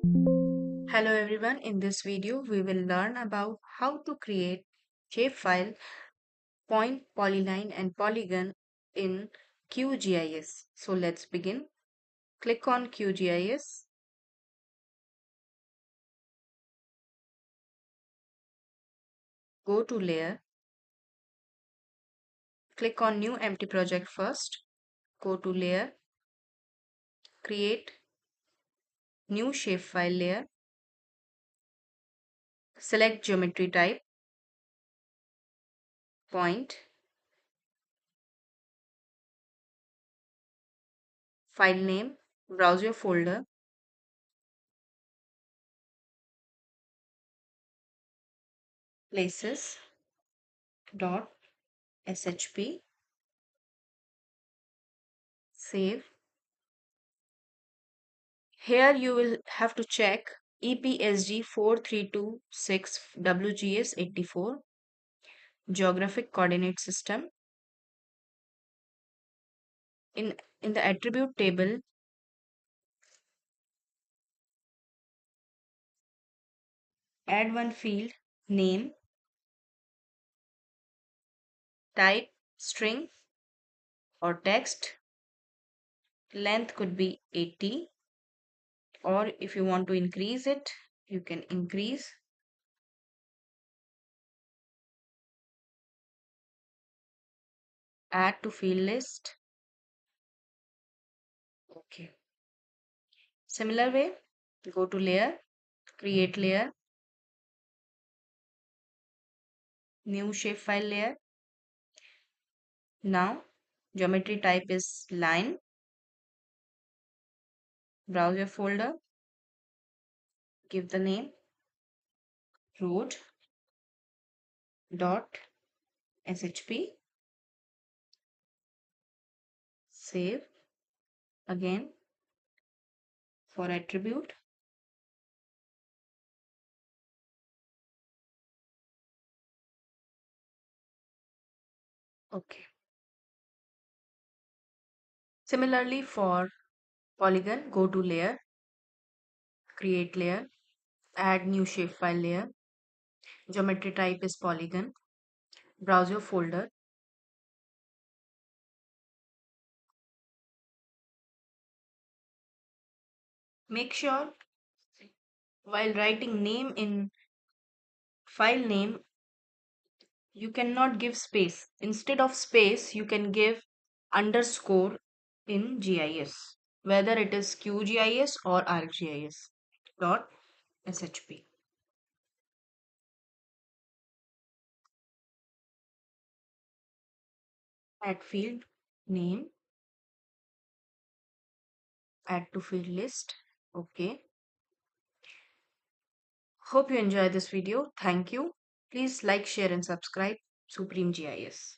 Hello everyone, in this video we will learn about how to create shapefile, point, polyline and polygon in QGIS. So let's begin. Click on QGIS, go to layer, click on new empty project first, go to layer, create new shapefile layer, select geometry type, point, file name, browse your folder, places dot shp, save. Here you will have to check EPSG 4326 WGS 84 geographic coordinate system. In the attribute table, add one field, name, type string or text, length could be 80, or if you want to increase it, you can increase. Add to field list. Okay. Similar way, go to layer, create layer, new shapefile layer. Now geometry type is line. Browse your folder, give the name road dot shp, save. Again for attribute, okay. Similarly for polygon, go to layer, create layer, add new shapefile layer, geometry type is polygon, browse your folder, make sure while writing name in file name you cannot give space. Instead of space you can give underscore in GIS, whether it is QGIS or ArcGIS dot shp. Add field name, add to field list. Okay. Hope you enjoy this video. Thank you. Please like, share and subscribe Supreme GIS.